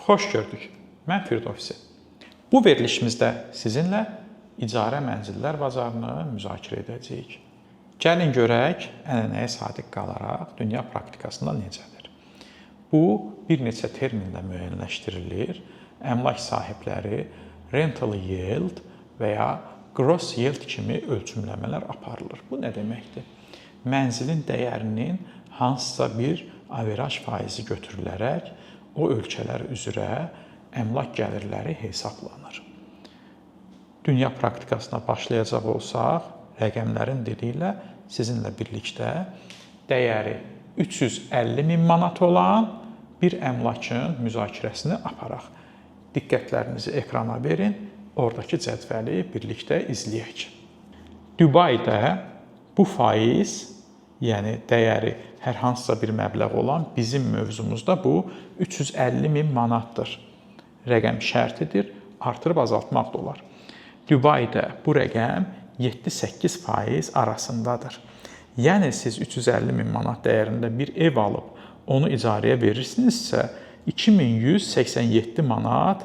Xoş gördük. Mən Firdovsi. Bu verilişimizdə sizinlə icarə mənzillər bazarını müzakirə edəcəyik. Gəlin görək, ənənəyə sadiq qalaraq dünya praktikasında necədir? Bu, bir neçə terminlə müəyyənləşdirilir. Əmlak sahibləri rental yield və ya gross yield kimi ölçümləmələr aparılır. Bu nə deməkdir? Mənzilin dəyərinin hansısa bir averaj faizi götürülərək o ölkələr üzrə əmlak gəlirləri hesablanır. Dünya praktikasına başlayacaq olsaq, rəqəmlərin dili ilə sizinlə birlikdə dəyəri 350 min manat olan bir əmlakın müzakirəsini aparaq. Diqqətlərinizi ekrana verin, oradakı cədvəli birlikdə izləyək. Dubayda bu faiz, yəni dəyəri hər hansısa bir məbləğ olan bizim mövzumuzda bu 350 min manatdır. Rəqəm şərtidir, artırıb azaltmaq da olar. Dubayda bu rəqəm 7-8% arasındadır. Yəni siz 350 min manat dəyərində bir ev alıb onu icarəyə verirsinizsə 2187 manat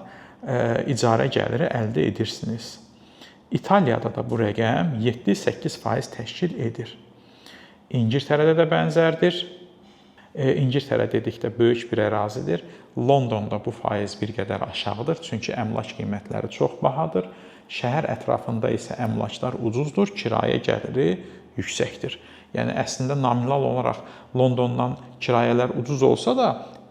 icarə gəliri əldə edirsiniz. İtaliyada da bu rəqəm 7-8% təşkil edir. İngiltərədə də bənzərdir. İngiltərə dedikdə böyük bir ərazidir. Londonda bu faiz bir qədər aşağıdır, çünki əmlak qiymətləri çox bahadır. Şəhər ətrafında isə əmlaklar ucuzdur, kirayə gəliri yüksəkdir. Yəni əslində nominal olaraq Londondan kirayələr ucuz olsa da,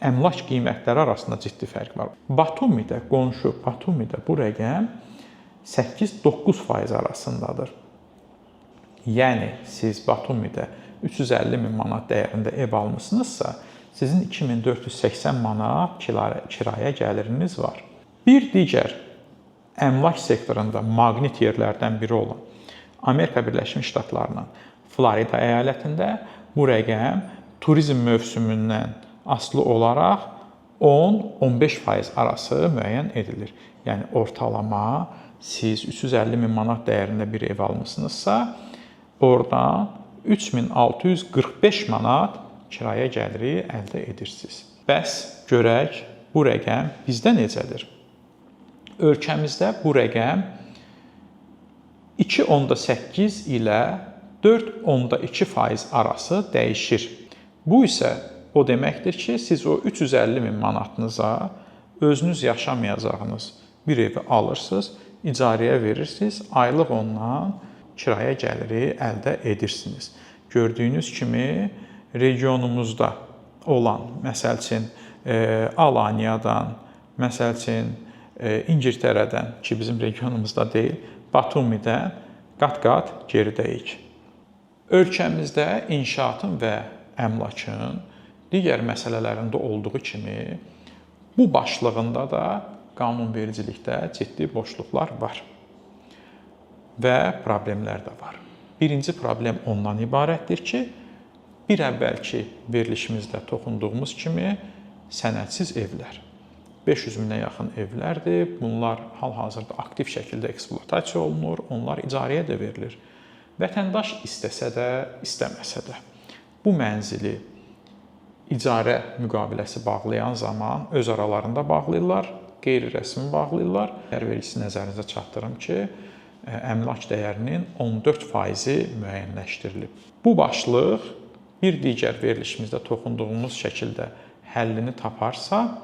əmlak qiymətləri arasında ciddi fərq var. Batumidə, qonşu Batumidə bu rəqəm 8-9% arasındadır. Yəni siz Batumidə 350 min manat dəyərində ev almışsınızsa, sizin 2480 manat kirayə gəliriniz var. Bir digər əmlak sektorunda maqnit yerlərdən biri olan Amerika Birləşmiş Ştatlarının Florida əyalətində bu rəqəm turizm mövsümündən asılı olaraq 10-15% arası müəyyən edilir. Yəni ortalama siz 350 min manat dəyərində bir ev almışsınızsa, oradan 3645 manat kirayə gəliri əldə edirsiniz. Bəs görək bu rəqəm bizdə necədir? Ölkəmizdə bu rəqəm 2.8 ilə 4.2% arası dəyişir. Bu isə o deməkdir ki, siz o 350 min manatınıza özünüz yaşamayacağınız bir evi alırsınız, icarəyə verirsiniz, aylıq ondan kirayə gəliri əldə edirsiniz. Gördüyünüz kimi regionumuzda olan, məsəl üçün Alaniyadan, məsəl üçün İngiltərədən ki, bizim regionumuzda deyil, Batumidən qat-qat geridəyik. Ölkəmizdə inşaatın və əmlakın digər məsələlərində olduğu kimi bu başlığında da qanunvericilikdə ciddi boşluqlar var və problemlər də var. Birinci problem ondan ibarətdir ki, bir əvvəlki verilişimizdə toxunduğumuz kimi sənədsiz evlər. 500 minə yaxın evlərdir. Bunlar hal-hazırda aktiv şəkildə ekspluatasiya olunur, onlar icarəyə də verilir. Vətəndaş istəsə də, istəməsə də bu mənzili icarə müqaviləsi bağlayan zaman öz aralarında bağlayırlar, qeyri-rəsmi bağlayırlar. Vergisi nəzərinizə çatdırım ki, əmlak dəyərinin 14% müəyyənləşdirilib. Bu başlıq bir digər verilişimizdə toxunduğumuz şəkildə həllini taparsa,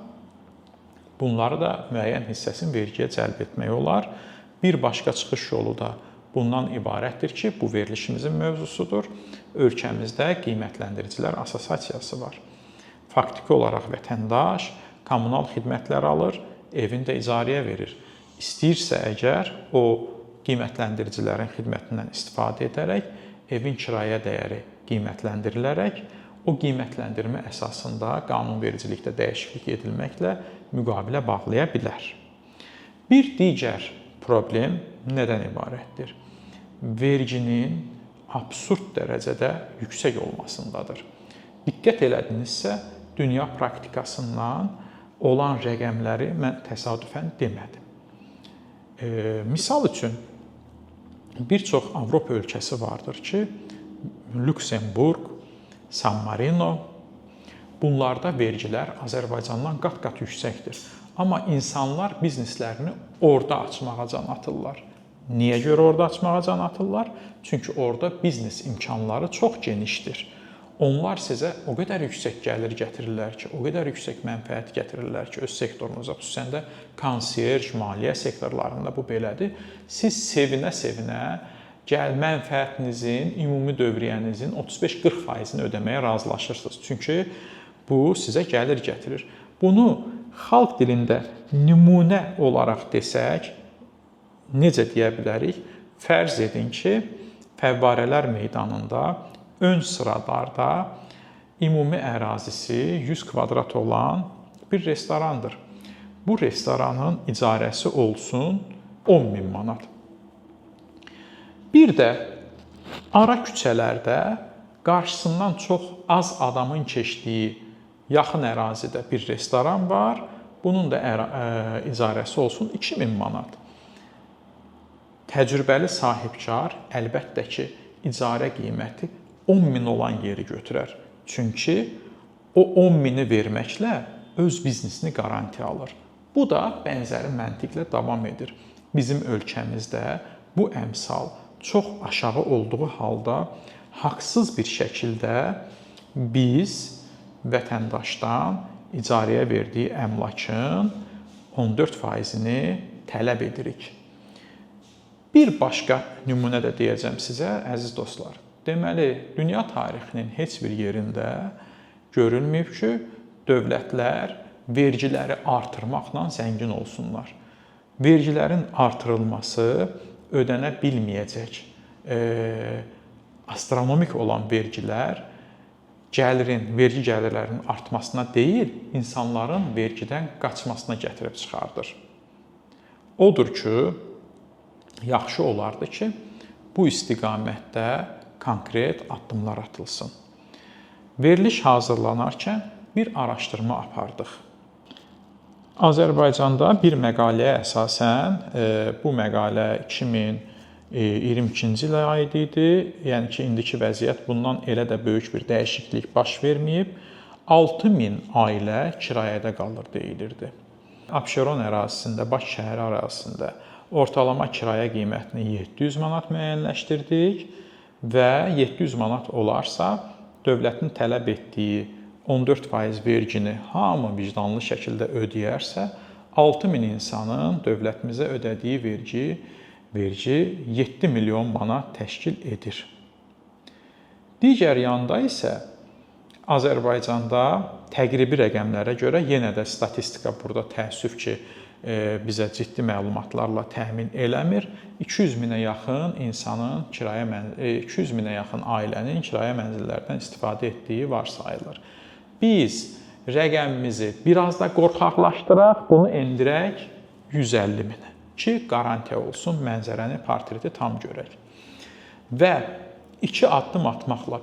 bunları da müəyyən hissəsini vergiyə cəlb etmək olar. Bir başqa çıxış yolu da bundan ibarətdir ki, bu verilişimizin mövzusudur. Ölkəmizdə qiymətləndiricilər assosiasiyası var. Faktiki olaraq vətəndaş kommunal xidmətlər alır, evini də icarəyə verir. İstəyirsə əgər o qiymətləndiricilərin xidmətindən istifadə edərək evin kirayə dəyəri qiymətləndirilərək o qiymətləndirmə əsasında qanunvericilikdə dəyişiklik edilməklə müqavilə bağlaya bilər. Bir digər problem nədən ibarətdir? Verginin absurd dərəcədə yüksək olmasındadır. Diqqət elədinizsə, dünya praktikasından olan rəqəmləri mən təsadüfən demədim. Misal üçün, bir çox Avropa ölkəsi vardır ki, Lüksemburq, San Marino, bunlarda vergilər Azərbaycandan qat-qat yüksəkdir. Amma insanlar bizneslərini orada açmağa can atırlar. Niyə görə orada açmağa can atırlar? Çünki orada biznes imkanları çox genişdir. Onlar sizə o qədər yüksək gəlir gətirirlər ki, o qədər yüksək mənfəət gətirirlər ki, öz sektorunuza, xüsusən də konsiyerj, maliyyə sektorlarında bu belədir. Siz sevinə-sevinə mənfəətinizin, ümumi dövriyyənizin 35-40%-ni ödəməyə razılaşırsınız. Çünki bu sizə gəlir gətirir. Bunu xalq dilində nümunə olaraq desək, necə deyə bilərik? Fərz edin ki, Fəvvarələr meydanında ön sıralarda ümumi ərazisi 100 kvadrat olan bir restorandır. Bu restoranın icarəsi olsun 10.000 manat. Bir də ara küçələrdə qarşısından çox az adamın keçdiyi yaxın ərazidə bir restoran var. Bunun da icarəsi olsun 2.000 manat. Təcrübəli sahibkar əlbəttə ki, icarə qiyməti 10.000 olan yeri götürər. Çünki o 10.000-i verməklə öz biznesini qarantiya alır. Bu da bənzəri məntiqlə davam edir. Bizim ölkəmizdə bu əmsal çox aşağı olduğu halda haqsız bir şəkildə biz vətəndaşdan icarəyə verdiyi əmlakın 14%-ni tələb edirik. Bir başqa nümunə də deyəcəm sizə, əziz dostlar. Deməli, dünya tarixinin heç bir yerində görülməyib ki, dövlətlər vergiləri artırmaqla zəngin olsunlar. Vergilərin artırılması ödənə bilməyəcək astronomik olan vergilər vergi gəlirlərinin artmasına deyil, insanların vergidən qaçmasına gətirib çıxardır. Odur ki, yaxşı olardı ki, bu istiqamətdə konkret addımlar atılsın. Veriliş hazırlanarkən bir araşdırma apardıq. Azərbaycanda bir məqaləyə əsasən, bu məqalə 2022-ci ilə aid idi. Yəni ki, indiki vəziyyət bundan elə də böyük bir dəyişiklik baş verməyib. 6.000 ailə kirayədə qalır deyilirdi. Abşeron ərazisində, Bakı şəhəri ərazisində ortalama kirayə qiymətini 700 manat müəyyənləşdirdik və 700 manat olarsa, dövlətin tələb etdiyi 14% vergini hamı vicdanlı şəkildə ödəyərsə, 6.000 insanın dövlətimizə ödədiyi vergi 7 milyon manat təşkil edir. Digər yanda isə Azərbaycanda təqribi rəqəmlərə görə yenə də statistika burada təəssüf ki, bizə ciddi məlumatlarla təmin eləmir. 200 minə yaxın insanın 200 minə yaxın ailənin kirayə mənzillərdən istifadə etdiyi varsayılır. Biz rəqəmimizi biraz da qorxaqlaşdıraq, bunu endirək 150 minə ki, qarantiya olsun, mənzərəni, portreti tam görək. Və 2 addım atmaqla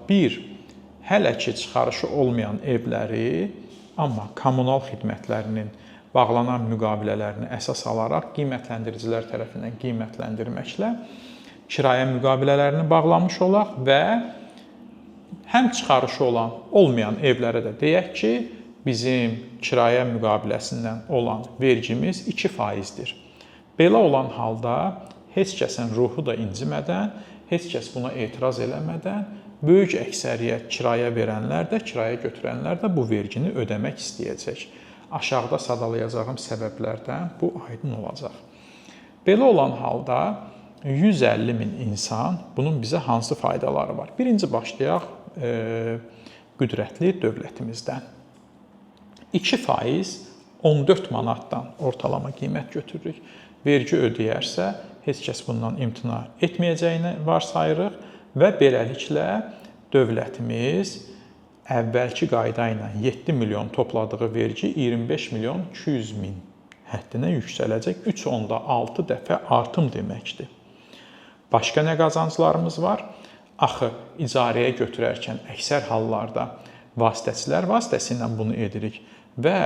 hələ ki çıxarışı olmayan evləri, amma kommunal xidmətlərinin bağlanan müqavilələrini əsas alaraq qiymətləndiricilər tərəfindən qiymətləndirməklə kirayə müqavilələrini bağlamış olaq və həm çıxarışı olmayan evlərə də deyək ki, bizim kirayə müqaviləsindən olan vergimiz 2%-dir. Belə olan halda heç kəsin ruhu da incimədən, heç kəs buna etiraz eləmədən, böyük əksəriyyət kirayə verənlər də, kirayə götürənlər də bu vergini ödəmək istəyəcək. Aşağıda sadalayacağım səbəblərdən bu aydın olacaq. Belə olan halda 150 min insan, bunun bizə hansı faydaları var? Birinci başlayaq qüdrətli dövlətimizdən. 2% 14 manatdan ortalama qiymət götürürük. Vergi ödəyərsə, heç kəs bundan imtina etməyəcəyini varsayırıq və beləliklə dövlətimiz əvvəlki qayda ilə 7 milyon topladığı vergi 25 milyon 200 min həddinə yüksələcək. 3.6 dəfə artım deməkdir. Başqa nə qazanclarımız var? Axı, icarəyə götürərkən əksər hallarda vasitəçilər vasitəsilə bunu edirik və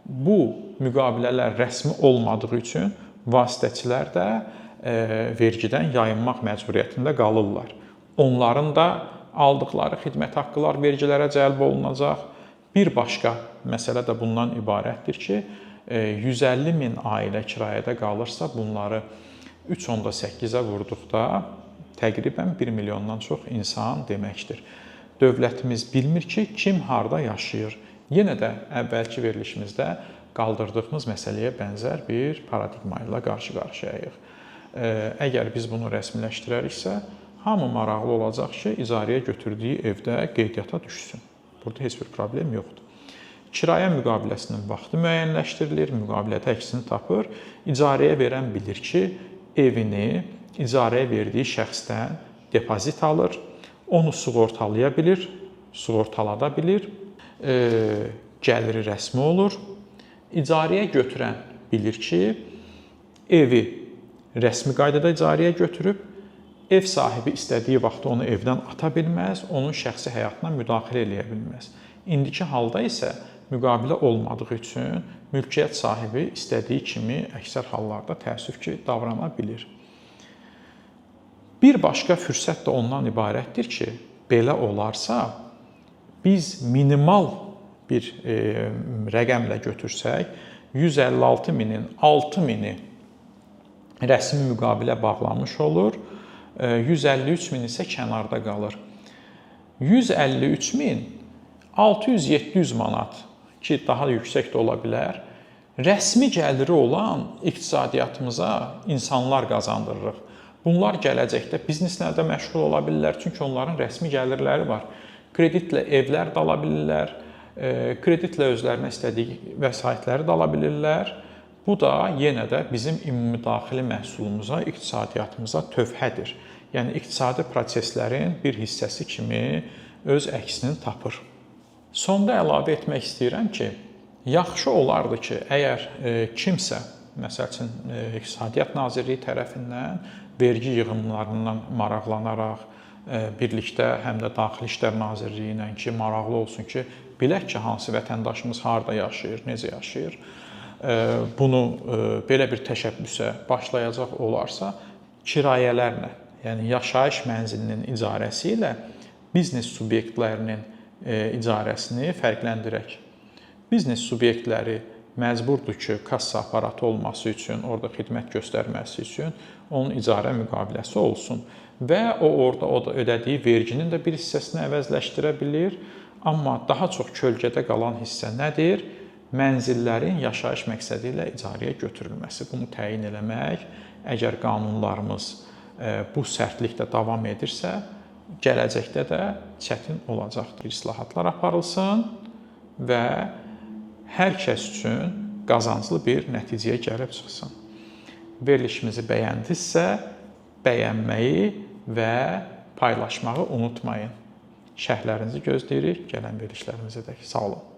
bu müqavilələr rəsmi olmadığı üçün vasitəçilər də vergidən yayınmaq məcburiyyətində qalırlar. Onların da aldıqları xidmət haqqılar vergilərə cəlb olunacaq. Bir başqa məsələ də bundan ibarətdir ki, 150 min ailə kirayədə qalırsa, bunları 3.8-ə vurduqda təqribən 1 milyondan çox insan deməkdir. Dövlətimiz bilmir ki, kim harda yaşayır. Yenə də əvvəlki verilişimizdə qaldırdığımız məsələyə bənzər bir paradigma ilə qarşı-qarşıyayıq. Əgər biz bunu rəsmiləşdirəriksə, hamı maraqlı olacaq ki, icarəyə götürdüyü evdə qeydiyyata düşsün. Burada heç bir problem yoxdur. Kirayə müqaviləsinin vaxtı müəyyənləşdirilir, müqavilədə əksini tapır. İcarəyə verən bilir ki, evini icarəyə verdiyi şəxsdən depozit alır, onu sığortalaya bilir, sığortalada bilir, gəliri rəsmi olur. İcarəyə götürən bilir ki, evi rəsmi qaydada icarəyə götürüb, ev sahibi istədiyi vaxtda onu evdən ata bilməz, onun şəxsi həyatına müdaxilə eləyə bilməz. İndiki halda isə müqavilə olmadığı üçün mülkiyyət sahibi istədiyi kimi əksər hallarda təəssüf ki, davrana bilir. Bir başqa fürsət də ondan ibarətdir ki, belə olarsa, biz minimal bir rəqəmlə götürsək, 156 minin 6 mini rəsmi müqavilə bağlanmış olur, 153 min isə kənarda qalır. 153 min 600-700 manat ki, daha yüksək də ola bilər, rəsmi gəliri olan iqtisadiyyatımıza insanlar qazandırırıq. Bunlar gələcəkdə bizneslərdə məşğul ola bilirlər, çünki onların rəsmi gəlirləri var. Kreditlə evlər də ala bilirlər, kreditlə özlərinə istədiyi vəsaitləri də ala bilirlər. Bu da yenə də bizim ümumdaxili məhsulumuza, iqtisadiyyatımıza tövhədir. Yəni, iqtisadi proseslərin bir hissəsi kimi öz əksini tapır. Sonda əlavə etmək istəyirəm ki, yaxşı olardı ki, əgər kimsə, məsəl üçün, İqtisadiyyat Nazirliyi tərəfindən vergi yığımlarından maraqlanaraq, birlikdə həm də Daxili İşlər Nazirliyi ilə ki, maraqlı olsun ki, bilək ki, hansı vətəndaşımız harda yaşayır, necə yaşayır. Bunu belə bir təşəbbüsə başlayacaq olarsa, kirayələrlə, yəni yaşayış mənzilinin icarəsi ilə biznes subyektlərinin icarəsini fərqləndirək. Biznes subyektləri məcburdur ki, kassa aparatı olması üçün, orada xidmət göstərməsi üçün onun icarə müqaviləsi olsun və o orada ödədiyi verginin də bir hissəsini əvəzləşdirə bilir. Amma daha çox kölgədə qalan hissə nədir? Mənzillərin yaşayış məqsədi ilə icarəyə götürülməsi. Bunu təyin eləmək, əgər qanunlarımız bu sərtlikdə davam edirsə, gələcəkdə də çətin olacaqdır. İslahatlar aparılsın və hər kəs üçün qazanclı bir nəticəyə gəlib çıxsın. Verilişimizi bəyəndinizsə, bəyənməyi və paylaşmağı unutmayın. Şərhlərinizi gözləyirik. Gələn verilişlərimizə də sağ olun.